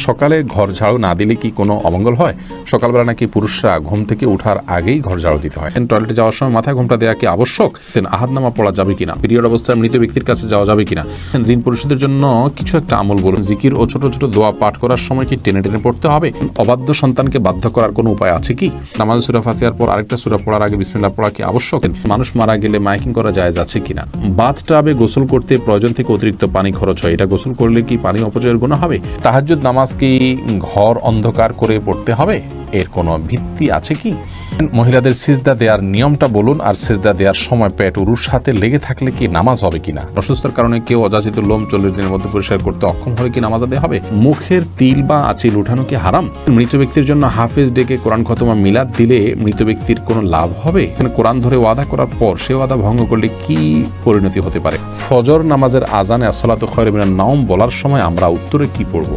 সকালে ঘর ঝাড়ু না দিলে কি কোনো অমঙ্গল হয়? সকালবেলা নাকি পুরুষরা ঘুম থেকে ওঠার আগেই ঘর ঝাড়ু দিতে হয়। টয়লেটে যাওয়ার সময় মাথায় ঘোমটা দেওয়া কি আবশ্যক? আহাদনামা পড়া যাবে কিনা? পিরিয়ড অবস্থায় মৃত ব্যক্তির কাছে যাওয়া যাবে কিনা? ঋণ পরিশোধের জন্য কিছু একটা আমল বলুন। জিকির ও ছোট ছোট দোয়া পাঠ করার সময় কি টেনে টেনে পড়তে হবে? অবাধ্য সন্তানকে বাধ্য করার কোনো উপায় আছে কি? নামাজ সূরা ফাতিহার পর আরেকটা সূরা পড়ার আগে বিসমিল্লাহ পড়া কি আবশ্যক? মানুষ মারা গেলে মাইকিং করা জায়েজ আছে কিনা? বাথটাবে গোসল করতে প্রয়োজন থেকে অতিরিক্ত পানি খরচ হয়, এটা গোসল করলে কি পানি অপচয়ের গুনাহ হবে? তাহাজ্জুদ নামাজ কি ঘর অন্ধকার করে পড়তে হবে? এর কোনো ভিত্তি আছে কি? মহিলাদের সিজদা দেওয়ার নিয়মটা বলুন, আর সিজদা দেওয়ার সময় পেট উরুর সাথে লেগে থাকলে কি নামাজ হবে কিনা? অসুস্থতার কারণে কেউ অযাচিত লোম 40 দিনের মধ্যে পরিষ্কার করতে অক্ষম হলে কি নামাজ আদায় হবে? মুখের তিল বা আঁচিল উঠানো কি হারাম? মৃত ব্যক্তির জন্য হাফেজ ডেকে কোরআন খতমা মিলাদ দিলে মৃত ব্যক্তির কোনো লাভ হবে? কোরআন ধরে ওয়াদা করার পর সে ওয়াদা ভঙ্গ করলে কি পরিণতি হতে পারে? ফজর নামাজের আজানে আসসালাতু খায়রুম মিনান নাওম বলার সময় আমরা উত্তরে কি পড়ব?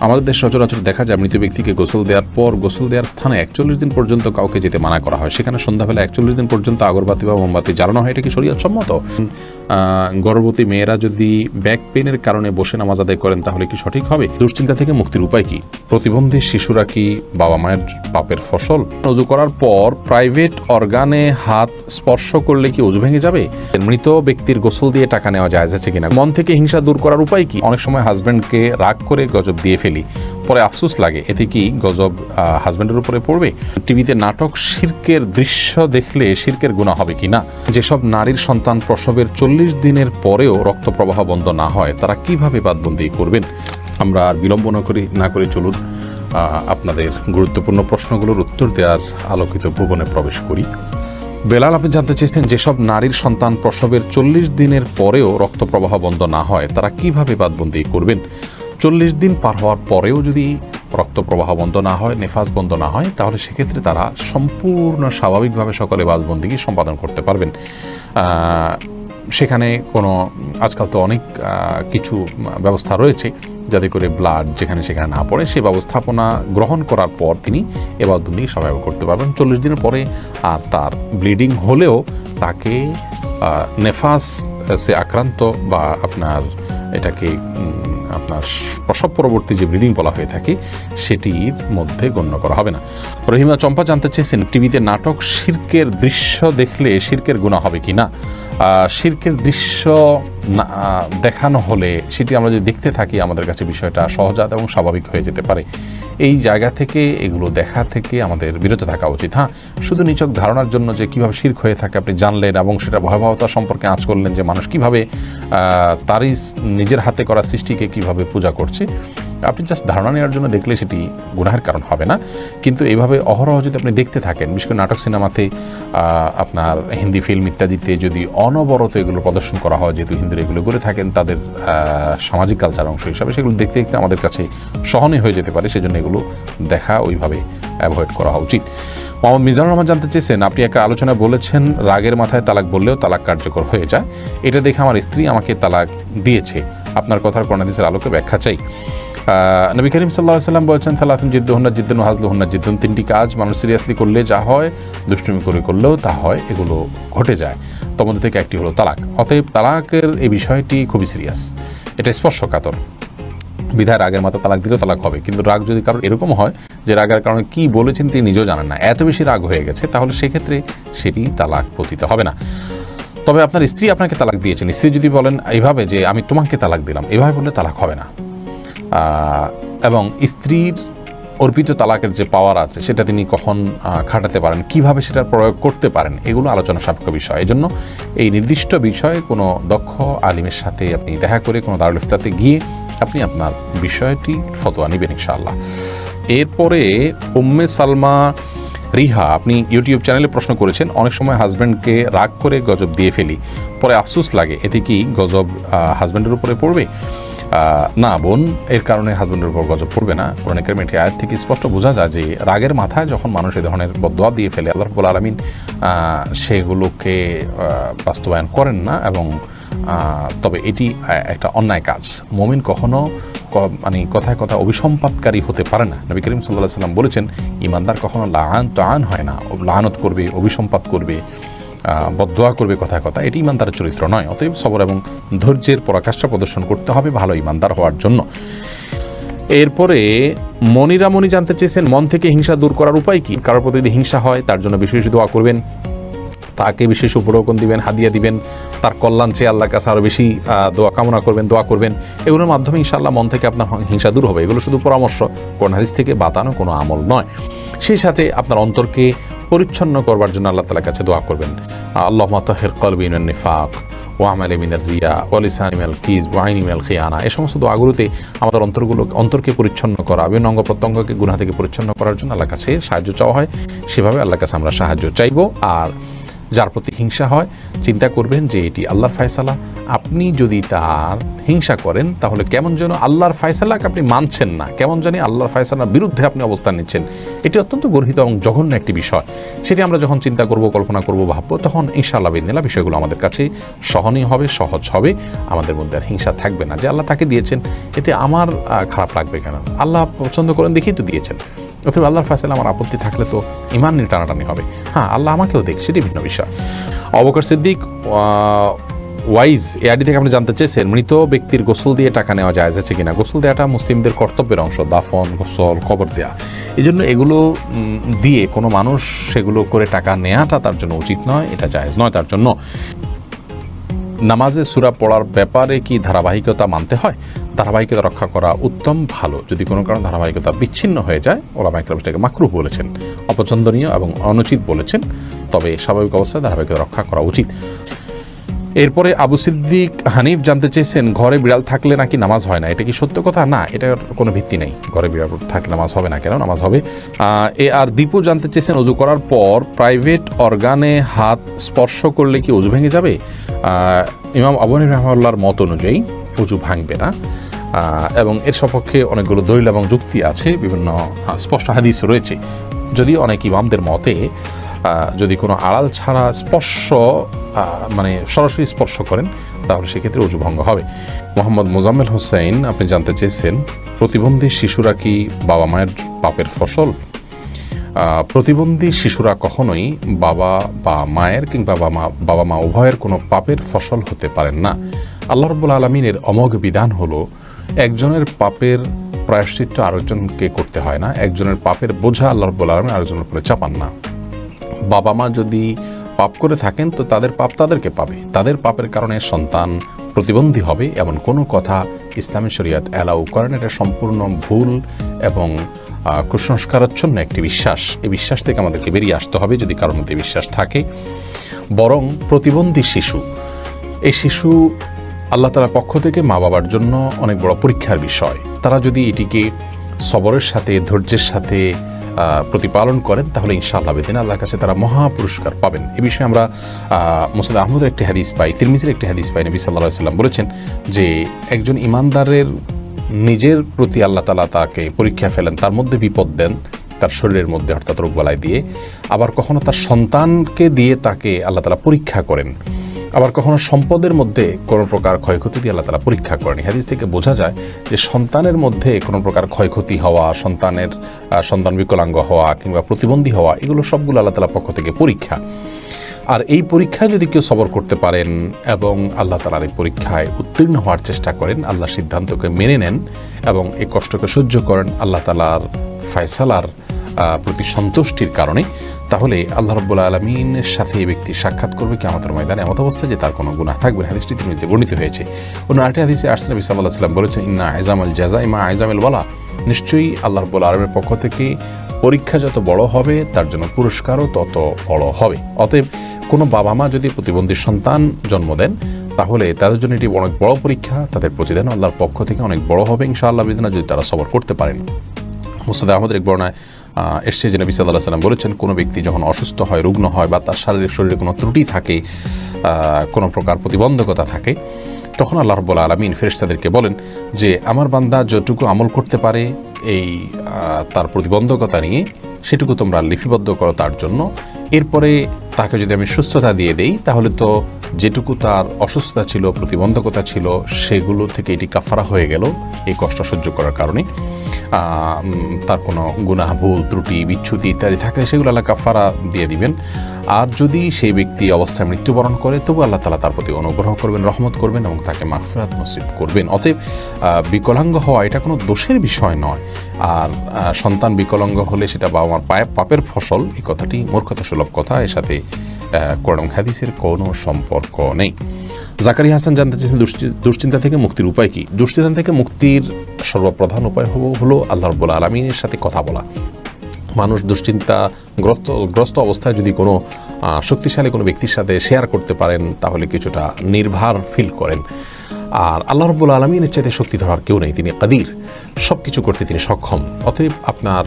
আমাদের দেশ সচরাচর দেখা যায় মৃত ব্যক্তিকে গোসল দেওয়ার পর গোসল দেওয়ার স্থানে 41 দিন পর্যন্ত কাউকে যেতে মানা করা হয়। সেখানে সন্ধ্যাবেলা 41 দিন পর্যন্ত আগরবাতি বা মোমবাতি জ্বালানো হয়। এটা কি শরীয়ত সম্মত? গর্ভবতী মেয়েরা যদি ব্যাক পেনের কারণে বসে নামাজ আদায় করেন তাহলে কি সঠিক হবে? দুশ্চিন্তা থেকে মুক্তির উপায় কি? প্রতিবন্ধী শিশুরা কি বাবা মায়ের পাপের ফসল? ওযু করার পর প্রাইভেট অর্গানে হাত স্পর্শ করলে কি ওযু ভেঙে যাবে? মৃত ব্যক্তির গোসল দিয়ে টাকা নেওয়া জায়েজ আছে কিনা? মন থেকে হিংসা দূর করার উপায় কি? অনেক সময় হাজব্যান্ডকে রাগ করে গজব দিয়ে ফেলি, পরে আফসোস লাগে, এতে কি গজব হাজব্যান্ডের উপরে পড়বে? টিভিতে নাটক শিরকের দৃশ্য দেখলে শিরকের গুনাহ হবে কিনা? যেসব নারীর সন্তান প্রসবের 40 দিনের পরেও রক্ত প্রবাহ বন্ধ না হয় তারা কিভাবে বাদবন্দি করবেন? আমরা আর বিলম্ব না করে চলুন আপনাদের গুরুত্বপূর্ণ প্রশ্নগুলোর উত্তর দেওয়ার আলোকিত ভুবনে প্রবেশ করি। বেলাল, আপনি জানতে চেয়েছেন যেসব নারীর সন্তান প্রসবের 40 দিনের পরেও রক্ত প্রবাহ বন্ধ না হয় তারা কিভাবে বাদবন্দি করবেন? 40 দিন পার হওয়ার পরেও যদি রক্ত প্রবাহ বন্ধ না হয়, নেফাস বন্ধ না হয়, তাহলে সেক্ষেত্রে তারা সম্পূর্ণ স্বাভাবিকভাবে সকলে বাদবন্দিকে সম্পাদন করতে পারবেন। সেখানে কোনো আজকাল তো অনেক কিছু ব্যবস্থা রয়েছে যাতে করে ব্লাড যেখানে সেখানে না পড়ে, সেই ব্যবস্থাপনা গ্রহণ করার পর তিনি এবাদবন্দি স্বাভাবিক করতে পারবেন। 40 দিনের পরে আর তার ব্লিডিং হলেও তাকে নেফাসে আক্রান্ত বা আপনার এটাকে আপনার প্রসব পরবর্তী যে ব্লিডিং বলা হয়ে থাকে সেটির মধ্যে গণ্য করা হবে না। রহিমা চম্পা জানতে চেয়েছেন টিভিতে নাটক শিরকের দৃশ্য দেখলে শিরকের গুনাহ হবে কি না? শিরকের দৃশ্য দেখানো হলে সেটি আমরা যদি দেখতে থাকি আমাদের কাছে বিষয়টা সহজাত এবং স্বাভাবিক হয়ে যেতে পারে। এই জায়গা থেকে এগুলো দেখা থেকে আমাদের বিরত থাকা উচিত। হ্যাঁ, শুধু নিছক ধারণার জন্য যে কীভাবে শিরক হয়ে থাকে আপনি জানলেন এবং সেটা ভয়াবহতা সম্পর্কে আঁচ করলেন যে মানুষ কীভাবে তারই নিজের হাতে করা সৃষ্টিকে কীভাবে পূজা করছে, আপনি জাস্ট ধারণা নেওয়ার জন্য দেখলে সেটি গুনাহের কারণ হবে না। কিন্তু এইভাবে অহরহ যদি আপনি দেখতে থাকেন, বিশেষ করে নাটক সিনেমাতে আপনার হিন্দি ফিল্ম ইত্যাদিতে যদি অনবরত এগুলো প্রদর্শন করা হয়, যেহেতু হিন্দুরা এগুলো করে থাকেন তাদের সামাজিক কালচার অংশ হিসাবে, সেগুলো দেখতে দেখতে আমাদের কাছে সহনীয় হয়ে যেতে পারে। সেজন্য এগুলো দেখা ওইভাবে অ্যাভয়েড করা উচিত। মোহাম্মদ মিজানুর রহমান জানতে চেয়েছেন, আপনি একটা আলোচনায় বলেছেন রাগের মাথায় তালাক বললেও তালাক কার্যকর হয়ে যায়। এটা দেখে আমার স্ত্রী আমাকে তালাক দিয়েছে। আপনার কথার কোরআন হাদিসের আলোকে ব্যাখ্যা চাই। নবী করিম সাল্লাল্লাহু আলাইহি ওয়াসাল্লাম বলেছেন, থালাতুন জিদ্দুহুন্না জিদ্দুন ওয়া হাজলুহুন্না জিদ্দুন। 3টি কাজ মানুষ সিরিয়াসলি করলে যা হয়, দুষ্টুমি করে করলেও তা হয়, এগুলো ঘটে যায়। তার মধ্যে থেকে একটি হলো তালাক। অতএব তালাকের এই বিষয়টি খুবই সিরিয়াস, এটা স্পর্শকাতর। বিধায় রাগের মাথা তালাক দিলেও তালাক হবে। কিন্তু রাগ যদি কারোর এরকম হয় যে রাগের কারণে কি বলেছেন তিনি নিজেও জানেন না, এত বেশি রাগ হয়ে গেছে, তাহলে সেক্ষেত্রে সেটি তালাক পতিত হবে না। তবে আপনার স্ত্রী আপনাকে তালাক দিয়েছেন, স্ত্রী যদি বলেন এইভাবে যে আমি তোমাকে তালাক দিলাম, এভাবে বললে তালাক হবে না। এবং স্ত্রীর অর্পিত তালাকের যে পাওয়ার আছে সেটা তিনি কখন খাটাতে পারেন, কিভাবে সেটা প্রয়োগ করতে পারেন, এগুলো আলোচনা সাপেক্ষ বিষয়। এজন্য এই নির্দিষ্ট বিষয়ে কোনো দক্ষ আলিমের সাথে আপনি দেখা করে কোনো দারুল ইফতাতে গিয়ে আপনি আপনার বিষয়টি ফতোয়া নেবেন ইনশাআল্লাহ। এরপরে উম্মে সালমা রিহা, আপনি ইউটিউব চ্যানেলে প্রশ্ন করেছেন, অনেক সময় হাজব্যান্ডকে রাগ করে গজব দিয়ে ফেলি, পরে আফসোস লাগে, এতে কি গজব হাজব্যান্ডের উপরে পড়বে? না বোন, এর কারণে হাজব্যান্ডের উপর গজব পড়বে না। কোরআন কারীমের এই আয়াত থেকে স্পষ্ট বোঝা যায় যে রাগের মাথায় যখন মানুষ এই ধরনের বদদোয়া দিয়ে ফেলে, আল্লাহ রাব্বুল আলামিন সেগুলোকে বাস্তবায়ন করেন না। এবং তবে এটি একটা অন্যায় কাজ। মুমিন কখনো মানে কথায় কথা অভিসম্পাদকারী হতে পারে না। নবী করিম সাল্লাল্লাহু আলাইহি ওয়াসাল্লাম বলেছেন, ঈমানদার কখনো লাআন হয় না, লাআনত করবে, অভিসম্পাদ করবে, বদদোয়া করবে কথায় কথা, এটি ঈমানদারের চরিত্র নয়। অতএব সবর এবং ধৈর্যের পরাকাষ্ঠা প্রদর্শন করতে হবে ভালো ঈমানদার হওয়ার জন্য। এরপরে মনিরা মনি জানতে চেয়েছেন মন থেকে হিংসা দূর করার উপায় কি। কারোর প্রতি যদি হিংসা হয় তার জন্য বেশি বেশি দোয়া করবেন, তাকে বিশেষ উপঢৌকন দিবেন, হাদিয়া দিবেন, তার কল্যাণ চেয়ে আল্লাহর কাছে আরও বেশি দোয়া কামনা করবেন, দোয়া করবেন। এগুলোর মাধ্যমে ইনশাআল্লাহ মন থেকে আপনার হিংসা দূর হবে। এগুলো শুধু পরামর্শ, কোন হাদিস থেকে বাতানো কোনো আমল নয়। সেই সাথে আপনার অন্তরকে পরিচ্ছন্ন করবার জন্য আল্লাহ তাআলার কাছে দোয়া করবেন। আল্লাহুম্মা তাহির কলবি মিনান নিফাক ওয়া আমালি মিনার রিয়া ওয়া লিসানি মিনাল কিযব ওয়া আইনি মিনাল খিয়ানা। এই সমস্ত দোয়াগুলোতে আমাদের অন্তরকে পরিচ্ছন্ন করা, বিভিন্ন অঙ্গ প্রত্যঙ্গকে গুনাহ থেকে পরিচ্ছন্ন করার জন্য আল্লাহর কাছে সাহায্য চাওয়া হয়। সেভাবে আল্লাহর কাছে আমরা সাহায্য চাইব। আর যার প্রতি হিংসা হয় চিন্তা করবেন যে এটি আল্লাহর ফয়সালা। আপনি যদি তার হিংসা করেন তাহলে কেমন যেন আল্লাহর ফয়সালাকে আপনি মানছেন না, কেমন জানি আল্লাহর ফয়সালার বিরুদ্ধে আপনি অবস্থান নিচ্ছেন। এটি অত্যন্ত গর্হিত এবং জঘন্য একটি বিষয়। সেটি আমরা যখন চিন্তা করব, কল্পনা করব, ভাববো, তখন ইনশাআল্লাহ বিদিনিল্লাহ বিষয়গুলো আমাদের কাছে সহনীয় হবে, সহজ হবে। আমাদের মধ্যে আর হিংসা থাকবে না যে আল্লাহ তাকে দিয়েছেন, এতে আমার খারাপ লাগবে কেন? আল্লাহ পছন্দ করেন দেখেই তো দিয়েছেন। অথবা আল্লাহর ফয়সালা আমার আপত্তি থাকলে তো ঈমান নিয়ে টানাটানি হবে। হ্যাঁ, আল্লাহ আমাকেও দেখ, সেটি ভিন্ন বিষয়। আবু বকর সিদ্দিক ওয়াইজ এআডি থেকে আপনি জানতে চেয়েছেন মৃত ব্যক্তির গোসল দিয়ে টাকা নেওয়া জায়েজ আছে কিনা। গোসল দেওয়াটা মুসলিমদের কর্তব্যের অংশ, দাফন, গোসল, কবর দেওয়া। এই জন্য এগুলো দিয়ে কোনো মানুষ সেগুলো করে টাকা নেওয়াটা তার জন্য উচিত নয়, এটা জায়েজ নয় তার জন্য। নামাজে সূরা পড়ার ব্যাপারে কি ধারাবাহিকতা মানতে হয়? ধারাবাহিকতা রক্ষা করা উত্তম, ভালো। যদি কোনো কারণে ধারাবাহিকতা বিচ্ছিন্ন হয়ে যায়, ওলামা ইকরাম সেটাকে মাকরুহ বলেছেন, অপছন্দনীয় এবং অনুচিত বলেছেন। তবে স্বাভাবিক অবস্থায় ধারাবাহিকতা রক্ষা করা উচিত। এরপরে আবু সিদ্দিক হানিফ জানতে চেয়েছেন ঘরে বিড়াল থাকলে নাকি নামাজ হয় না, এটা কি সত্য কথা? না, এটার কোনো ভিত্তি নেই। ঘরে বিড়াল থাকলে নামাজ হবে না, কেন? নামাজ হবে। আর দীপু জানতে চেয়েছেন অজু করার পর প্রাইভেট অর্গানে হাত স্পর্শ করলে কি অজু ভেঙে যাবে? ইমাম আবু হানিফা রাহিমাহুল্লাহর মত অনুযায়ী অজু ভাঙবে না, এবং এর সপক্ষে অনেকগুলো দলিল এবং যুক্তি আছে, বিভিন্ন স্পষ্ট হাদিস রয়েছে। যদিও অনেক ইমামদের মতে যদি কোনো আড়াল ছাড়া স্পর্শ, মানে সরাসরি স্পর্শ করেন, তাহলে সেক্ষেত্রে অজু ভঙ্গ হবে। মোহাম্মদ মোজাম্মেল হোসেন আপনি জানতে চেয়েছেন প্রতিবন্ধী শিশুরা কি বাবা মায়ের পাপের ফসল? প্রতিবন্ধী শিশুরা কখনোই বাবা বা মায়ের কিংবা বাবা মা উভয়ের কোনো পাপের ফসল হতে পারেন না। আল্লাহ রাব্বুল আলামিনের অমোঘ বিধান হলো একজনের পাপের প্রায়শ্চিত্ত আরেকজনকে করতে হয় না, একজনের পাপের বোঝা আল্লাহ রাব্বুল আলামিন আরেকজনের উপরে চাপান না। বাবা মা যদি পাপ করে থাকেন তো তাদের পাপ তাদেরকে পাবে, তাদের পাপের কারণে সন্তান প্রতিবন্ধী হবে এমন কোনো কথা ইসলামী শরীয়ত অ্যালাউ করেন। এটা সম্পূর্ণ ভুল এবং কুসংস্কারাচ্ছন্ন একটি বিশ্বাস। এই বিশ্বাস থেকে আমাদেরকে বেরিয়ে আসতে হবে যদি কারোর মধ্যে বিশ্বাস থাকে। বরং প্রতিবন্ধী শিশু, এই শিশু আল্লাহ তাআলার পক্ষ থেকে মা বাবার জন্য অনেক বড় পরীক্ষার বিষয়। তারা যদি এটিকে সবরের সাথে, ধৈর্যের সাথে প্রতিপালন করেন তাহলে ইনশাআল্লাহ বেদিন আল্লাহর কাছে তারা মহা পুরস্কার পাবেন। এ বিষয়ে আমরা মুসনাদ আহমদের একটি হাদিস পাই, তিরমিজির একটি হাদিস পাই। নবী সাল্লাল্লাহু আলাইহি ওয়াসাল্লাম বলেছেন যে একজন ইমানদারের নিজের প্রতি আল্লাহ তাআলা তাকে পরীক্ষা ফেলেন, তার মধ্যে বিপদ দেন, তার শরীরের মধ্যে অর্থাৎ রোগবালাই দিয়ে। আবার কখনো তার সন্তানকে দিয়ে তাকে আল্লাহ তাআলা পরীক্ষা করেন। আবার কখনো সম্পদের মধ্যে কোনো প্রকার ক্ষয়ক্ষতি দিয়ে আল্লাহ তাআলা পরীক্ষা করেন। হাদিস থেকে বোঝা যায় যে সন্তানের মধ্যে কোনো প্রকার ক্ষয়ক্ষতি হওয়া, সন্তান বিকলাঙ্গ হওয়া কিংবা প্রতিবন্ধী হওয়া, এগুলো সবগুলো আল্লাহ তাআলার পক্ষ থেকে পরীক্ষা। আর এই পরীক্ষায় যদি কেউ সবর করতে পারেন এবং আল্লাহ তাআলার এই পরীক্ষায় উত্তীর্ণ হওয়ার চেষ্টা করেন, আল্লাহর সিদ্ধান্তকে মেনে নেন এবং এই কষ্টকে সহ্য করেন আল্লাহ তাআলার ফয়সালার প্রতি সন্তুষ্টির কারণে, তাহলে আল্লাহ রাব্বুল আলামিনের সাথে এই ব্যক্তি সাক্ষাৎ করবে কিয়ামতের ময়দানে এমত অবস্থায় যে তার কোনো গুনাহ থাকবে না। হাদিসটি তিরমিজিতে বর্ণিত হয়েছে। অন্য আরেকটি হাদিসে আসছে নবী সাল্লাল্লাহু আলাইহি ওয়াসাল্লাম বলেছেন ইন্না আযামাল জাযাই মা আযামিল ওয়ালা, নিশ্চয়ই আল্লাহ রাব্বুল আলামিনের পক্ষ থেকে পরীক্ষা যত বড় হবে তার জন্য পুরস্কারও তত বড় হবে। অতএব কোনো বাবা মা যদি প্রতিবন্ধী সন্তান জন্ম দেন তাহলে তাদের জন্য এটি অনেক বড় পরীক্ষা, তাদের প্রতিদান আল্লাহর পক্ষ থেকে অনেক বড় হবে ইনশাআল্লাহ বিদিনা, যদি তারা সবর করতে পারেন। মুসনাদ আহমদের এক বর্ণনায় এসছে যে নবী সাল্লাল্লাহু আলাইহি ওয়াসাল্লাম বলেছেন কোনো ব্যক্তি যখন অসুস্থ হয়, রুগ্ন হয় বা তার শরীরে কোনো ত্রুটি থাকে, কোনো প্রকার প্রতিবন্ধকতা থাকে, তখন আল্লাহ রাব্বুল আলামিন ফেরেশতাদেরকে বলেন যে আমার বান্দা যতটুকু আমল করতে পারে এই তার প্রতিবন্ধকতা নিয়ে সেটুকু তোমরা লিপিবদ্ধ করো তার জন্য। এরপরে তাকে যদি আমি সুস্থতা দিয়ে দেই তাহলে তো যেটুকু তার অসুস্থতা ছিল, প্রতিবন্ধকতা ছিল, সেগুলো থেকে এটি কাফারা হয়ে গেল এই কষ্ট সহ্য করার কারণে। তার কোনো গুনাহ, ভুল, ত্রুটি, বিচ্যুতি ইত্যাদি থাকলে সেগুলো আল্লাহ কাফারা দিয়ে দিবেন। আর যদি সেই ব্যক্তি অবস্থায় মৃত্যুবরণ করে তবু আল্লাহ তাআলা তার প্রতি অনুগ্রহ করবেন, রহমত করবেন এবং তাকে মাগফিরাত নসিব করবেন। অতএব বিকলাঙ্গ হওয়া এটা কোনো দোষের বিষয় নয়। আর সন্তান বিকলাঙ্গ হলে সেটা বাবা মার পাপের ফসল, এই কথাটি মূর্খতাসুলভ কথা, এর সাথে কোরআন হাদিসের কোনো সম্পর্ক নেই। জাকারিয়া হাসান জানতে চেয়েছেন দুশ্চিন্তা থেকে মুক্তির উপায় কি? দুশ্চিন্তা থেকে মুক্তির সর্বপ্রধান উপায় হলো আল্লাহ রাব্বুল আলামিনের সাথে কথা বলা। মানুষ দুশ্চিন্তাগ্রস্ত অবস্থায় যদি কোনো শক্তিশালী কোনো ব্যক্তির সাথে শেয়ার করতে পারেন তাহলে কিছুটা নির্ভার ফিল করেন। আর আল্লাহ রাব্বুল আলামিনের চাইতে শক্তি ধরার কেউ নেই, তিনি কাদির, সব কিছু করতে তিনি সক্ষম। অতএব আপনার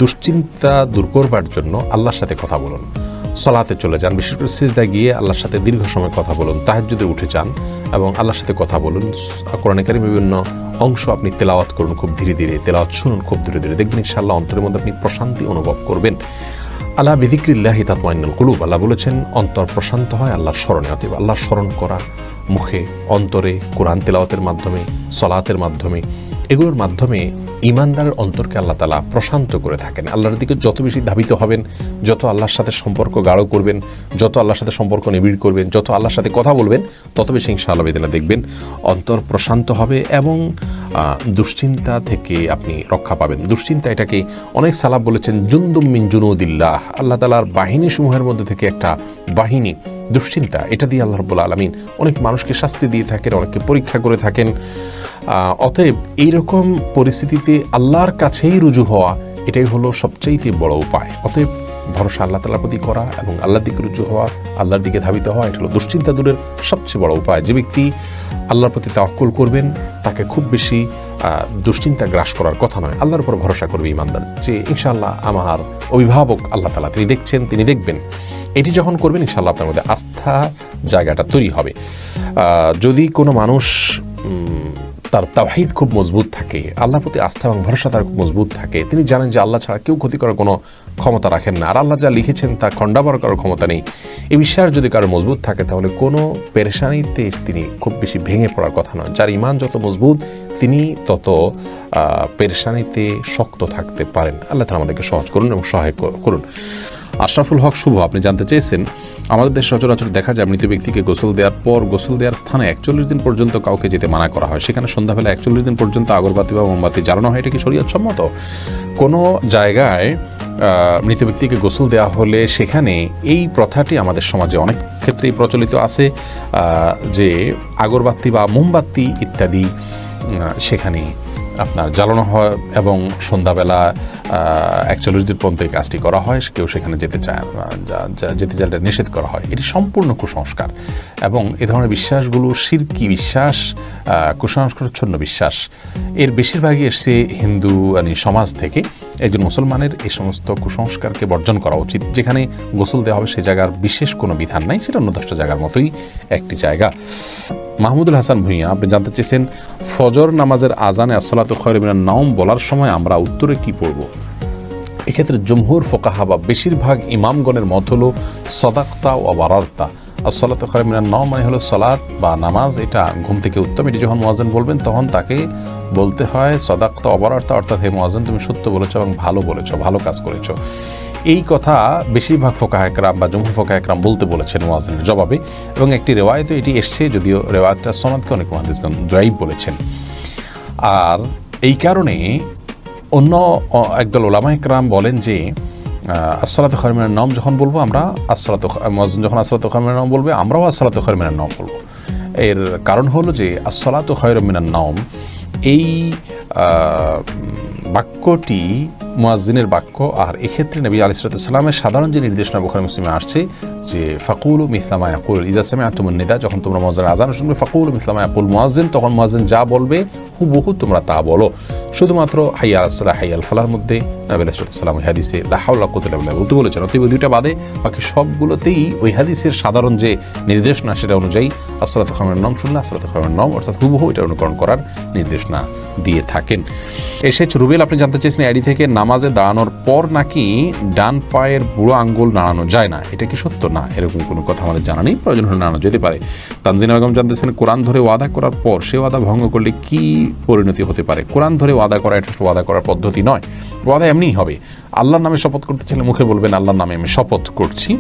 দুশ্চিন্তা দূর করবার জন্য আল্লাহর সাথে কথা বলুন, সলাতে চলে যান, বিশেষ করে সিজদায় গিয়ে আল্লাহর সাথে দীর্ঘ সময় কথা বলুন, তাহাজ্জুদে উঠে যান এবং আল্লাহর সাথে কথা বলুন। কোরআনে কারীমের বিভিন্ন অংশ আপনি তেলাওয়াত করুন খুব ধীরে ধীরে, তেলাওয়াত শুনুন খুব ধীরে ধীরে, দেখবেন ইনশাআল্লাহ অন্তরের মধ্যে আপনি প্রশান্তি অনুভব করবেন। আলা বিযিকরিল্লাহি তাতমাইন্নুল কুলুব, আল্লাহ বলেছেন অন্তর প্রশান্ত হয় আল্লাহর স্মরণে। অতএব আল্লাহর স্মরণ করা মুখে, অন্তরে, কোরআন তেলাওয়াতের মাধ্যমে, সলাতের মাধ্যমে, এগুলোর মাধ্যমে ঈমানদারের অন্তরকে আল্লাহ তাআলা প্রশান্ত করে থাকেন। আল্লাহর দিকে যত বেশি ধাবিত হবেন, যত আল্লাহর সাথে সম্পর্ক গাঢ় করবেন, যত আল্লাহর সাথে সম্পর্ক নিবিড় করবেন, যত আল্লাহর সাথে কথা বলবেন, তত বেশি ইনশাআল্লাহ বিদিনা দেখবেন অন্তর প্রশান্ত হবে এবং দুশ্চিন্তা থেকে আপনি রক্ষা পাবেন। দুশ্চিন্তা এটাকে অনেক সালাফ বলেছেন জুনদুম মিন জুনুদিল্লাহ, আল্লাহ তাআলার বাহিনী সমূহের মধ্যে থেকে একটা বাহিনী। দুশ্চিন্তা এটা দিয়ে আল্লাহ রাব্বুল আলামিন অনেক মানুষকে শাস্তি দিয়ে থাকেন, অনেককে পরীক্ষা করে থাকেন। অতএব এইরকম পরিস্থিতিতে আল্লাহর কাছেই রুজু হওয়া এটাই হলো সবচেয়ে বড় উপায়। অতএব ভরসা আল্লাহ তাআলার প্রতি করা এবং আল্লাহর দিকে রুজু হওয়া, আল্লাহর দিকে ধাবিত হওয়া, এটা হলো দুশ্চিন্তা দূরের সবচেয়ে বড় উপায়। যে ব্যক্তি আল্লাহর প্রতি তাওয়াক্কুল করবেন তাকে খুব বেশি দুশ্চিন্তা গ্রাস করার কথা নয়। আল্লাহর উপর ভরসা করবে ঈমানদার, যে ইনশাআল্লাহ আমার অভিভাবক আল্লাহ তাআলা, তিনি দেখছেন, তিনি দেখবেন। এটি যখন করবেন ইনশাআল্লাহ আপনার মধ্যে আস্থা জায়গাটা তৈরি হবে। যদি কোনো মানুষ তার তাওহীদ খুব মজবুত থাকে, আল্লাহর প্রতি আস্থা এবং ভরসা তার খুব মজবুত থাকে, তিনি জানেন যে আল্লাহ ছাড়া কেউ ক্ষতি করার কোনো ক্ষমতা রাখেন না, আর আল্লাহ যা লিখেছেন তা খণ্ডাবার করার ক্ষমতা নেই, এই বিশ্বাস যদি কারো মজবুত থাকে তাহলে কোনো পেরেশানিতে তিনি খুব বেশি ভেঙে পড়ার কথা নয়। যার ঈমান যত মজবুত তিনি তত পেরেশানিতে শক্ত থাকতে পারেন। আল্লাহ তাআলা আমাদেরকে সহজ করুন এবং সহায় করুন। আশরাফুল হক শুভ আপনি জানতে চেয়েছেন, আমাদের দেশে সচরাচর দেখা যায় মৃত ব্যক্তিকে গোসল দেওয়ার পর গোসল দেওয়ার স্থানে 41 দিন পর্যন্ত কাউকে যেতে মানা করা হয়, সেখানে সন্ধ্যাবেলা 41 দিন পর্যন্ত আগরবাতি বা মোমবাতি জ্বালানো হয়, এটা কি শরীয়ত সম্মত? কোনো জায়গায় মৃত ব্যক্তিকে গোসল দেওয়া হলে সেখানে এই প্রথাটি আমাদের সমাজে অনেক ক্ষেত্রেই প্রচলিত আছে যে আগরবাতি বা মোমবাতি ইত্যাদি সেখানে আপনার জ্বালানো হয় এবং সন্ধ্যাবেলা 41 দিন পর্যন্ত এই কাজটি করা হয়। কেউ সেখানে যেতে চাইলে নিষেধ করা হয়। এটি সম্পূর্ণ কুসংস্কার এবং এ ধরনের বিশ্বাসগুলো শিরকি বিশ্বাস, কুসংস্কারচ্ছন্ন বিশ্বাস। এর বেশিরভাগই এসছে হিন্দু সমাজ থেকে। একজন মুসলমানের এই সমস্ত কুসংস্কারকে বর্জন করা উচিত। যেখানে গোসল দেওয়া হবে সে জায়গার বিশেষ কোনো বিধান নাই, সেটা অন্য 10টা জায়গার মতোই একটি জায়গা। মাহমুদুল হাসান ভূঁইয়া আপনি জানতে চেয়েছেন, ফজর নামাজের আজানে আসসালাতু খায়রুম মিনান নাওম বলার সময় আমরা উত্তরে কি পড়ব? এক্ষেত্রে জমহুর ফুকাহা বা বেশিরভাগ ইমামগণের মত হলো সাদাকতা ওয়া বারারতা। আসসালাতু খায়রুম মিনান নাওম মানে হলো সালাত বা নামাজ, এটা ঘুম থেকে উত্তম। এটি যখন মুয়াজ্জিন বলবেন তখন তাকে বলতে হয় সাদাকতা ওয়া বারারতা, অর্থাৎ হে মুয়াজ্জিন তুমি সত্য বলেছো এবং ভালো বলেছো, ভালো কাজ করেছো। এই কথা বেশিরভাগ ফুকাহা একরাম বা জমহুর ফুকাহা একরাম বলতে বলেছেন মুয়াজ্জিনের জবাবে, এবং একটি রেওয়ায়েতে এটি এসছে, যদিও রেওয়ায়েতটা সনদকে অনেক মুহাদ্দিসগণ যায়ীফ বলেছেন। আর এই কারণে অন্য একদল উলামা একরাম বলেন যে আসসালাতু খায়রুম মিনান নাওম যখন বলবো আমরা, মুয়াজ্জিন যখন আসসালাতু খায়রুম মিনান নাওম বলবে আমরাও আসসালাতু খায়রুম মিনান নাওম বলবো। এর কারণ হলো যে আসসালাতু খায়রুম মিনান নাওম এই বাক্যটি মুয়াজ্জিনের বাক্য, আর এক্ষেত্রে নবী আলাইহিস সালামের সাধারণ যে নির্দেশনা বুখারী মুসলিমে আসছে যে ফাকুলু মিসলা মা ইয়াকুল ইযা সামি'তুমুন নিদা, যখন তোমরা মুয়াজ্জিনের আযান শুনবে ফাকুলু মিসলা মা ইয়াকুল মুয়াজ্জিন, তখন মুয়াজ্জিন যা বলবে হুবহু তোমরা তা বলো। শুধুমাত্র হাইয়া আলাস সালাহ হাইয়া আল ফালাহর মধ্যে নবী আলাইহিস সালাম ওই হাদিসে লা হাওলা ওয়া কুওয়াতা ইল্লা বিল্লাহ বলতে বলেছেন। অতএব দুইটা বাদে বাকি সবগুলোতেই ওই হাদিসের সাধারণ যে নির্দেশনা সেটা অনুযায়ী আসসালাতু খায়রুম মিনান নাওম শুনলে আসসালাতু খায়রুম মিনান নাওম অর্থাৎ হুবহু এটা অনুকরণ করার নির্দেশনা দিয়ে থাকেন। এসেছে রুবেল আপনি জানতে চেয়েছেন আইডি থেকে, নামাজে দাঁড়ানোর পর নাকি ডান পায়ের বুড়ো আঙ্গুল নাড়ানো যায় না, এটা কি সত্য? না, এরকম কোনো কথা আমাদের জানা নেই, প্রয়োজন হলে নানা যেতে পারে। তানজিনা বেগম জানতেছেন কোরআন ধরে ওয়াদা করার পর সে ওয়াদা ভঙ্গ করলে কি পরিণতি হতে পারে? কোরআন ধরে ওয়াদা করা এটা ওয়াদা করার পদ্ধতি নয়, ওয়াদা এমনিই হবে। আল্লাহর নামে শপথ করতে চাইলে মুখে বলবেন আল্লাহর নামে আমি শপথ করছি,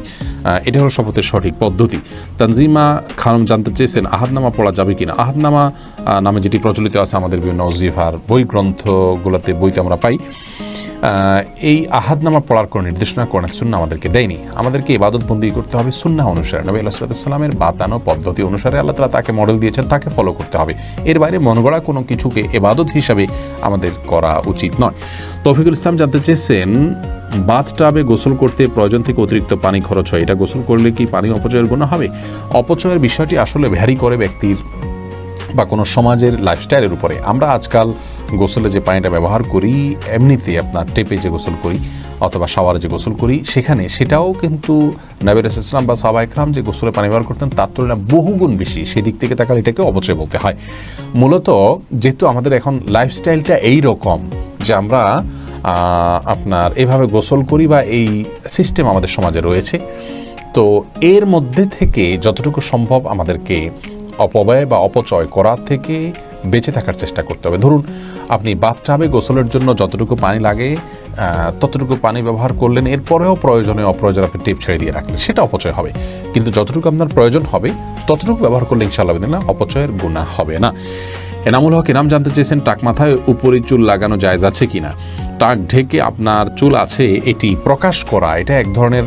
এটা হলো শপথের সঠিক পদ্ধতি। তানজিমা খানম জানতে চেয়েছেন আহাদনামা পড়া যাবে কিনা। আহাদনামা নামে যেটি প্রচলিত আছে আমাদের বিভিন্ন ওজিফার বই গ্রন্থগুলোতে বইতে আমরা পাই, এই আহাদনামা পড়ার কোনো নির্দেশনা কোরআন সুন্নাহ আমাদেরকে দেয়নি। আমাদেরকে ইবাদতবন্দি করতে হবে সুন্নাহ অনুসারে, নবী আলাইহিস সালামের বাতানো পদ্ধতি অনুসারে আল্লাহ তাআলা তাকে মডেল দিয়েছেন, তাকে ফলো করতে হবে। এর বাইরে মনগড়া কোনো কিছুকে ইবাদত হিসাবে আমাদের করা উচিত নয়। তৌফিকুল ইসলাম জানতে চেয়েছেন বাথটাবে গোসল করতে প্রয়োজন থেকে অতিরিক্ত পানি খরচ হয়, এটা গোসল করলে কি পানি অপচয়ের গুনাহ হবে? অপচয়ের বিষয়টি আসলে ভ্যারি করে ব্যক্তির বা কোনো সমাজের লাইফস্টাইলের উপরে। আমরা আজকাল গোসলে যে পানিটা ব্যবহার করি, এমনিতে আপনার টেপে যে গোসল করি অথবা শাওয়ারে যে গোসল করি, সেটাও কিন্তু নবী রাসূলুল্লাহ সাল্লাল্লাহু আলাইহি ওয়াসাল্লাম বা সাহাবায়ে কেরাম যে গোসলে পানি ব্যবহার করতেন তার তুলনায় বহুগুণ বেশি। সেদিক থেকে তাকালে এটাকে অপচয় বলতে হয়। মূলত যেহেতু আমাদের এখন লাইফস্টাইলটা এই রকম যে আমরা আপনার এভাবে গোসল করি বা এই সিস্টেম আমাদের সমাজে রয়েছে, তো এর মধ্যে থেকে যতটুকু সম্ভব আমাদেরকে অপব্যয় বা অপচয় করার থেকে বেঁচে থাকার চেষ্টা করতে হবে। ধরুন আপনি বাথটাবে গোসলের জন্য যতটুকু পানি লাগে ততটুকু পানি ব্যবহার করলেন, এরপরেও প্রয়োজনে অপ্রয়োজন আপনি টেপ ছেড়ে দিয়ে রাখলেন, সেটা অপচয় হবে। কিন্তু যতটুকু আপনার প্রয়োজন হবে ততটুকু ব্যবহার করলে ইনশাআল্লাহ বিদিল্লাহ অপচয়ের গুনাহ হবে না। এনামুল হক ইনাম জানতে চেয়েছেন টাক মাথায় উপরে চুল লাগানো জায়েজ আছে কিনা। টাক ঢেকে আপনার চুল আছে এটি প্রকাশ করা, এটা এক ধরনের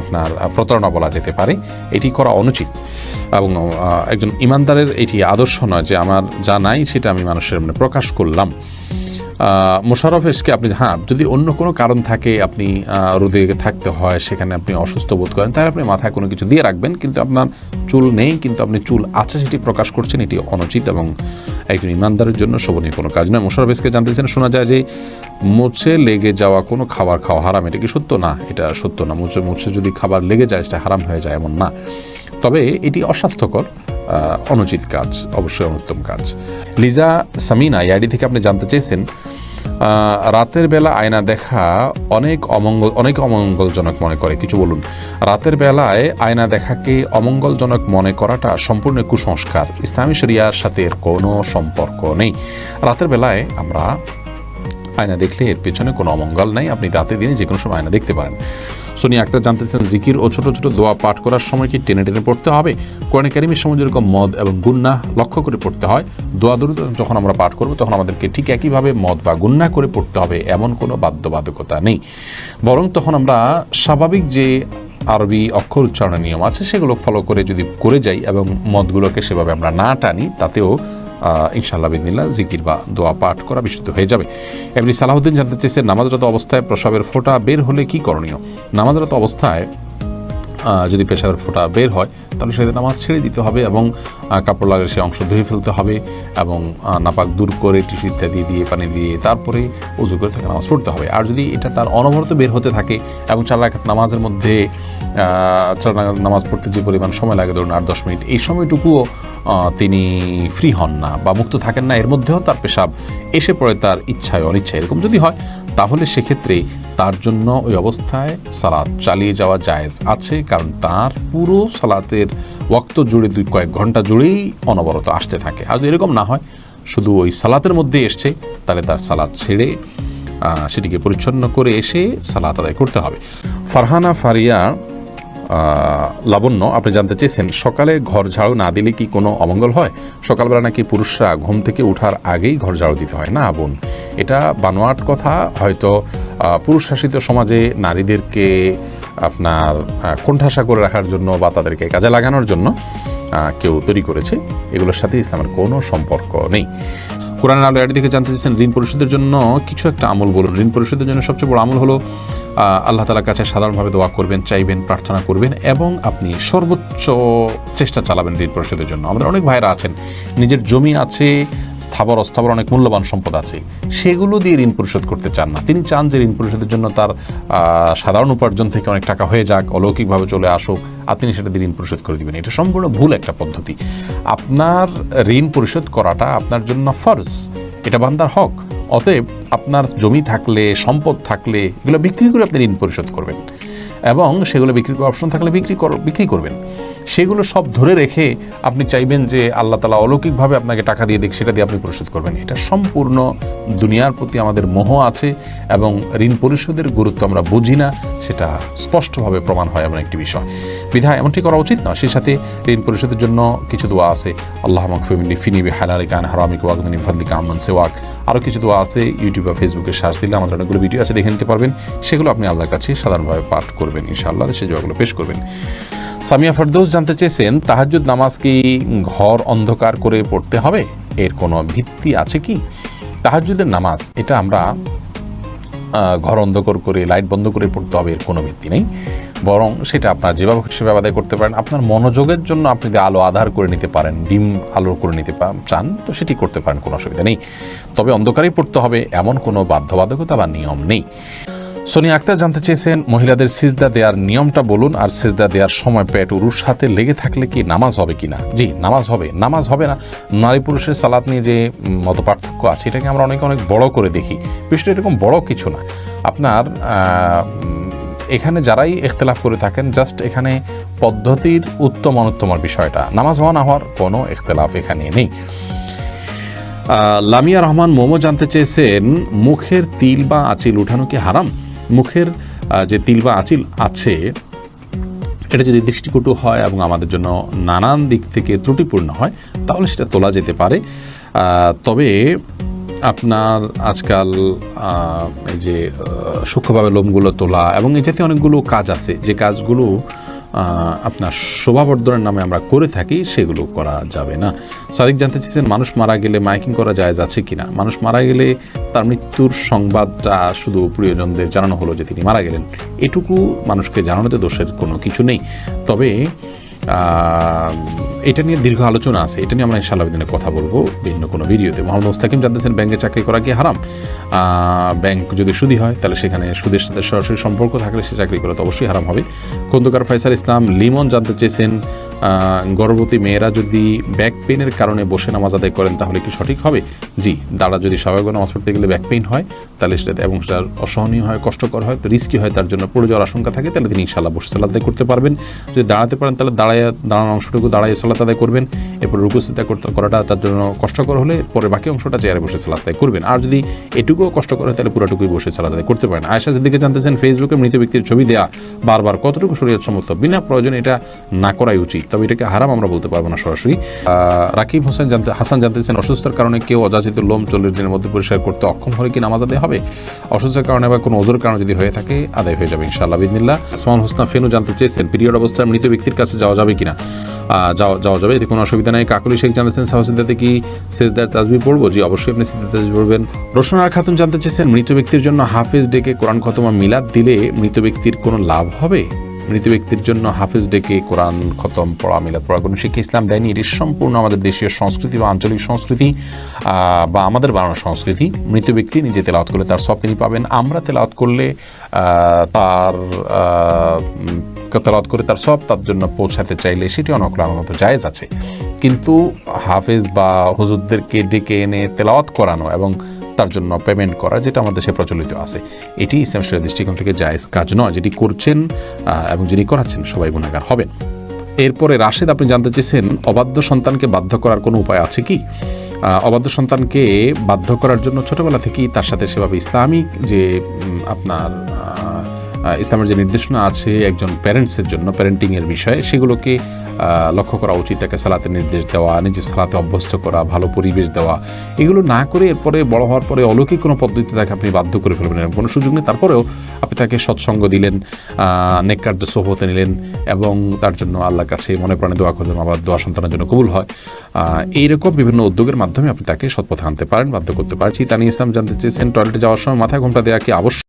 আপনার প্রতারণা বলা যেতে পারে, এটি করা অনুচিত এবং একজন ইমানদারের এটি আদর্শ নয় যে আমার যা নাই সেটা আমি মানুষের সামনে প্রকাশ করলাম। মোশাররফ এসকে আপনি যদি অন্য কোনো কারণ থাকে, আপনি রোদে থাকতে হয়, সেখানে আপনি অসুস্থ বোধ করেন, তাহলে আপনি মাথায় কোনো কিছু দিয়ে রাখবেন, কিন্তু আপনার চুল নেই কিন্তু আপনি চুল আছে সেটি প্রকাশ করছেন, এটি অনুচিত এবং একজন ইমানদারের জন্য শোভনীয় কোনো কাজ নয়। মোশাররফ এসকে জানতেছেন শোনা যায় যে মুছে লেগে যাওয়া কোনো খাবার খাওয়া হারাম, এটা কি সত্য? না, এটা সত্য না। মুছে যদি খাবার লেগে যায় সেটা হারাম হয়ে যায় এমন না, তবে এটি অস্বাস্থ্যকর, অনুচিত কাজ, অবশ্যই অনুত্তম কাজ। লিজা সামিনা ইয়াডি থেকে আপনি জানতে চেয়েছেন রাতের বেলা আয়না দেখা অনেক অমঙ্গলজনক মনে করে, কিছু বলুন। রাতের বেলায় আয়না দেখাকে অমঙ্গলজনক মনে করাটা সম্পূর্ণ কুসংস্কার, ইসলামী শরিয়ার সাথে এর কোনো সম্পর্ক নেই। রাতের বেলায় আমরা আয়না দেখলে এর পেছনে কোনো অমঙ্গল নাই, আপনি রাতে দিনে যে কোনো সময় আয়না দেখতে পারেন। সোনিয়া আক্তার জানতেছেন জিকির ও ছোট ছোট দোয়া পাঠ করার সময় কি টেনে টেনে পড়তে হবে? কোরআনে কারিমের সময় যেরকম মদ এবং গুন্নাহ লক্ষ্য করে পড়তে হয়, দোয়া দরুদ যখন আমরা পাঠ করব তখন আমাদেরকে ঠিক একইভাবে মদ বা গুন্নাহ করে পড়তে হবে, এমন কোনো বাধ্যবাধকতা নেই। বরং তখন আমরা স্বাভাবিক যে আরবি অক্ষর উচ্চারণের নিয়ম আছে সেগুলো ফলো করে যদি করে যাই এবং মদগুলোকে সেভাবে আমরা না টানি, তাতেও ইনশাআল্লাহ বিদিনিল্লাহ জিকির বা দোয়া পাঠ করা বিশুদ্ধ হয়ে যাবে। এমনি সালাহুদ্দিন জানতে চেয়েছেন নামাজরত অবস্থায় প্রস্রাবের ফোঁটা বের হলে কি করণীয়? নামাজরত অবস্থায় যদি পেশাবের ফোঁটা বের হয় তাহলে সেটা নামাজ ছেড়ে দিতে হবে এবং কাপড় লাগিয়ে সে অংশ ধুয়ে ফেলতে হবে এবং নাপাক দূর করে টিস্যু ইত্যাদি দিয়ে পানি দিয়ে তারপরে উজু করে তাকে নামাজ পড়তে হবে। আর যদি এটা তার অনবরত বের হতে থাকে এবং 4 রাকাত নামাজের মধ্যে 4 রাকাত নামাজ পড়তে যে পরিমাণ সময় লাগে, ধরুন 8-10 মিনিট, এই সময়টুকুও তিনি ফ্রি হন না বা মুক্ত থাকেন না, এর মধ্যেও তার পেশাব এসে পড়ে তার ইচ্ছায় অনিচ্ছায়, এরকম যদি হয় তাহলে সেক্ষেত্রে তার জন্য ওই অবস্থায় সালাত চালিয়ে যাওয়া জায়েজ আছে, কারণ তার পুরো সালাতের ওয়াক্ত জুড়ে কয়েক ঘন্টা জুড়েই অনবরত আসতে থাকে। আর যদি এরকম না হয়, শুধু ওই সালাতের মধ্যে এসছে, তাহলে তার সালাত ছেড়ে সেটিকে পরিচ্ছন্ন করে এসে সালাত আদায় করতে হবে। ফারহানা ফারিয়া লাবণ্য আপনি জানতে চেয়েছেন সকালে ঘর ঝাড়ু না দিলে কি কোনো অমঙ্গল হয়? সকালবেলা নাকি পুরুষরা ঘুম থেকে ওঠার আগেই ঘর ঝাড়ু দিতে হয়। না বোন, এটা বানোয়াট কথা। হয়তো পুরুষ শাসিত সমাজে নারীদেরকে আপনার কোণঠাসা করে রাখার জন্য বা তাদেরকে কাজে লাগানোর জন্য কেউ তৈরি করেছে, এগুলোর সাথে ইসলামের কোনো সম্পর্ক নেই। কোরআন আলো এর দিকে জানতে চেয়েছেন ঋণ পরিশোধের জন্য কিছু একটা আমল বলুন। ঋণ পরিশোধের জন্য সবচেয়ে বড় আমল হলো আল্লাহ তাআলার কাছে সাধারণভাবে দোয়া করবেন, চাইবেন, প্রার্থনা করবেন এবং আপনি সর্বোচ্চ চেষ্টা চালাবেন ঋণ পরিশোধের জন্য। আমাদের অনেক ভাইরা আছেন, নিজের জমি আছে, স্থাবর অস্থাবর অনেক মূল্যবান সম্পদ আছে, সেগুলো দিয়ে ঋণ পরিশোধ করতে চান না। তিনি চান যে ঋণ পরিশোধের জন্য তার সাধারণ উপার্জন থেকে অনেক টাকা হয়ে যাক, অলৌকিকভাবে চলে আসুক, আর তিনি সেটা দিয়ে ঋণ পরিশোধ করে দিবেন। এটা সম্পূর্ণ ভুল একটা পদ্ধতি। আপনার ঋণ পরিশোধ করাটা আপনার জন্য ফরজ, এটা বান্দার হক। অতএব আপনার জমি থাকলে, সম্পদ থাকলে, এগুলো বিক্রি করে আপনি ঋণ পরিশোধ করবেন এবং সেগুলো বিক্রি করার অপশন থাকলে বিক্রি করবেন। সেগুলো সব ধরে রেখে আপনি চাইবেন যে আল্লাহ তাআলা অলৌকিকভাবে আপনাকে টাকা দিয়ে দিক, সেটা দিয়ে আপনি পরিশোধ করবেন। এটা সম্পূর্ণ দুনিয়ার প্রতি আমাদের মোহ আছে এবং ঋণ পরিশোধের গুরুত্ব আমরা বুঝি না, সেটা স্পষ্টভাবে প্রমাণ হয় এমন একটি বিষয়। বিধায় এমনটি করা উচিত না। সেই সাথে ঋণ পরিশোধের জন্য কিছু দোয়া আছে, আল্লাহুম্মা কফিনি ফিনি বিহালালিকা আন হারামিকা ওয়াগনিনি বিফাদলিকা আম্মান সিওয়াক। আরও কিছু দোয়া আছে, ইউটিউব বা ফেসবুকে সার্চ দিলে আমাদের অনেকগুলো ভিডিও আছে, দেখে নিতে পারবেন। সেগুলো আপনি আল্লাহর কাছে সাধারণভাবে পাঠ করবেন, ইনশাআল্লাহ সেই দোয়াগুলো পেশ করবেন। সামিয়া ফেরদৌস জানতে চেয়েছেন, তাহাজ্জুদ নামাজ কি ঘর অন্ধকার করে পড়তে হবে? এর কোনো ভিত্তি আছে কি? তাহাজ্জুদের নামাজ এটা আমরা ঘর অন্ধকার করে লাইট বন্ধ করে পড়তে হবে, এর কোনো ভিত্তি নেই। বরং সেটা আপনার যেভাবে সেভাবে আদায় করতে পারেন। আপনার মনোযোগের জন্য আপনি যদি আলো আধার করে নিতে পারেন, ডিম আলো করে নিতে চান, তো সেটি করতে পারেন, কোনো অসুবিধা নেই। তবে অন্ধকারেই পড়তে হবে এমন কোনো বাধ্যবাধকতা বা নিয়ম নেই। সোনিয়া আক্তার জানতে চেয়েছেন, মহিলাদের সিজদা দেওয়ার নিয়মটা বলুন, আর সিজদা দেওয়ার সময় পেট উরুর সাথে লেগে থাকলে কি নামাজ হবে কিনা? জি, নামাজ হবে। নামাজ হবে না, নারী পুরুষের সালাত নিয়ে যে মত পার্থক্য আছে এটাকে আমরা অনেক বড় করে দেখি। বিষয়টা এরকম বড় কিছু না। আপনার এখানে যারাই ইখতিলাফ করে থাকেন, জাস্ট এখানে পদ্ধতির উত্তম অনুত্তমের বিষয়টা, নামাজ হওয়া না হওয়ার কোনো ইখতিলাফ এখানে নেই। লামিয়া রহমান মোমো জানতে চেয়েছেন, মুখের তিল বা আঁচিল উঠানো কি হারাম? মুখের যে তিল বা আঁচিল আছে এটা যদি দৃষ্টিকটু হয় এবং আমাদের জন্য নানান দিক থেকে ত্রুটিপূর্ণ হয় তাহলে সেটা তোলা যেতে পারে। তবে আপনার আজকাল এই যে সূক্ষ্মভাবে লোমগুলো তোলা এবং এই জাতীয় অনেকগুলো কাজ আছে, যে কাজগুলো আপনার শোভাবর্ধনের নামে আমরা করে থাকি, সেগুলো করা যাবে না। সাদিক জানতে চেয়েছেন, মানুষ মারা গেলে মাইকিং করা জায়েজ আছে কিনা? মানুষ মারা গেলে তার মৃত্যুর সংবাদটা শুধু প্রিয়জনদের জানানো হলো যে তিনি মারা গেলেন, এটুকু মানুষকে জানানোতে দোষের কোনো কিছু নেই। তবে এটা নিয়ে দীর্ঘ আলোচনা আছে, এটা নিয়ে আমরা ইনশাআল্লাহ দিনে কথা বলবো বিভিন্ন কোনো ভিডিওতে। মোহাম্মদ মুস্তাকিম জানতেছেন, ব্যাংকে চাকরি করা কি হারাম? ব্যাংক যদি সুদী হয় তাহলে সেখানে সুদের সাথে সরাসরি সম্পর্ক থাকলে সে চাকরি করা তো অবশ্যই হারাম হবে। খন্দকার ফয়সাল ইসলাম লিমন জানতে চেয়েছেন, গর্ভবতী মেয়েরা যদি ব্যাক পেইনের কারণে বসে নামাজ আদায় করেন তাহলে কি সঠিক হবে? জি, তারা যদি স্বাভাবিক নামাজ পড়তে গেলে ব্যাক পেইন হয় তাহলে সেটা এবং সেটা অসহনীয় হয়, কষ্টকর হয়, রিস্কি হয়, তার জন্য পড়ে যাওয়ার আশঙ্কা থাকে, তাহলে তিনি ইনশাআল্লাহ বসে সালাত আদায় করতে পারবেন। যদি দাঁড়াতে পারেন তাহলে দাঁড়ানোর অংশটুকু দাঁড়ায় সালাত আদায় করবেন। এরপর রুকু সিজদা করাটা তার জন্য কষ্টকর হলে পরে বাকি অংশটা চেয়ারে বসে সালাত আদায় করবেন। আর যদি এটুকুও কষ্টকর হয় তাহলে পুরোটুকুই বসে সালাত আদায় করতে পারেন। আয়েশা সিদ্দিকা জানতেছেন, ফেসবুকে মৃত ব্যক্তির ছবি দেওয়া বারবার কতটুকু শরীয়ত সম্মত? বিনা প্রয়োজনে এটা না করাই উচিত, তবে এটাকে হারাম আমরা বলতে পারবো না সরাসরি। রাকিব হাসান জানতেছেন, অসুস্থতার কারণে কেউ অযাচিত লোম 40 দিনের মধ্যে পরিষ্কার করতে অক্ষম হলে কি নামাজ আদায় হবে? অসুস্থতার কারণে বা কোনো ওজোর কারণে যদি হয়ে থাকে আদায় হয়ে যাবে ইনশাআল্লাহ বিদিনিল্লাহ। আসমাউল হোসনা ফেনু জানতে চেয়েছেন, পিরিয়ড অবস্থায় মৃত ব্যক্তির কাছে যাওয়া যাবে কিনা? যাওয়া যাবে, এতে কোনো অসুবিধা নেই। কাকুলি শেখ জানতেছেন, সাহসিদাতে কি সেজদার তাসবিহ পড়বো? জি, অবশ্যই আপনি সেজদার তাসবিহ পড়বেন। রোশনার খাতুন জানতে চেয়েছেন, মৃত ব্যক্তির জন্য হাফেজ ডেকে কোরআন খতম মিলাদ দিলে মৃত ব্যক্তির কোনো লাভ হবে? মৃত ব্যক্তির জন্য হাফেজ ডেকে কোরআন খতম পড়া, মিলাদ পড়া কোনো শিক্ষা ইসলাম দেয়নি। এটি সম্পূর্ণ আমাদের দেশীয় সংস্কৃতি বা আঞ্চলিক সংস্কৃতি বা আমাদের বানানো সংস্কৃতি। মৃত ব্যক্তি নিজে তেলাওয়াত করলে তার সব তিনি পাবেন, আমরা তেলাওয়াত করলে তার তেলাওয়াত করে তার সব তার জন্য পৌঁছাতে চাইলে সেটি আমার মতো জায়েজ আছে। কিন্তু হাফেজ বা হুজুরদেরকে ডেকে এনে তেলাওয়াত করানো এবং তার জন্য পেমেন্ট করা, যেটা আমাদের দেশে প্রচলিত আছে, এটি ইসলাম শরীয়তের দৃষ্টিকোণ থেকে জায়েজ কাজ নয়। যেটি করছেন এবং যিনি করাচ্ছেন সবাই গুনাহগার হবেন। এরপরে রাশেদ আপনি জানতে চেয়েছেন, অবাধ্য সন্তানকে বাধ্য করার কোনো উপায় আছে কি? অবাধ্য সন্তানকে বাধ্য করার জন্য ছোটবেলা থেকেই তার সাথে সেভাবে ইসলামিক যে আপনার ইসলামের যে নির্দেশনা আছে একজন প্যারেন্টসের জন্য, প্যারেন্টিংয়ের বিষয়ে, সেগুলোকে লক্ষ্য করা উচিত। তাকে সালাতের নির্দেশ দেওয়া, নিজের সালাতে অভ্যস্ত করা, ভালো পরিবেশ দেওয়া, এগুলো না করে এরপরে বড় হওয়ার পরে অলৌকিক কোনো পদ্ধতিতে তাকে আপনি বাধ্য করে ফেলবেন, এরকম কোনো সুযোগ নেই। তারপরেও আপনি তাকে সৎসঙ্গ দিলেন, নেককারদ সোহবতে নিলেন এবং তার জন্য আল্লাহর কাছে মনে প্রাণে দোয়া করলেন, আবার দোয়া সন্তানের জন্য কবুল হয়। এইরকম বিভিন্ন উদ্যোগের মাধ্যমে আপনি তাকে সৎপথে আনতে পারেন, বাধ্য করতে পারছি। তানি ইসলাম জানতে চেয়েছেন, টয়লেটে যাওয়ার সময় মাথায় ঘোমটা দেওয়া কি আবশ্যক?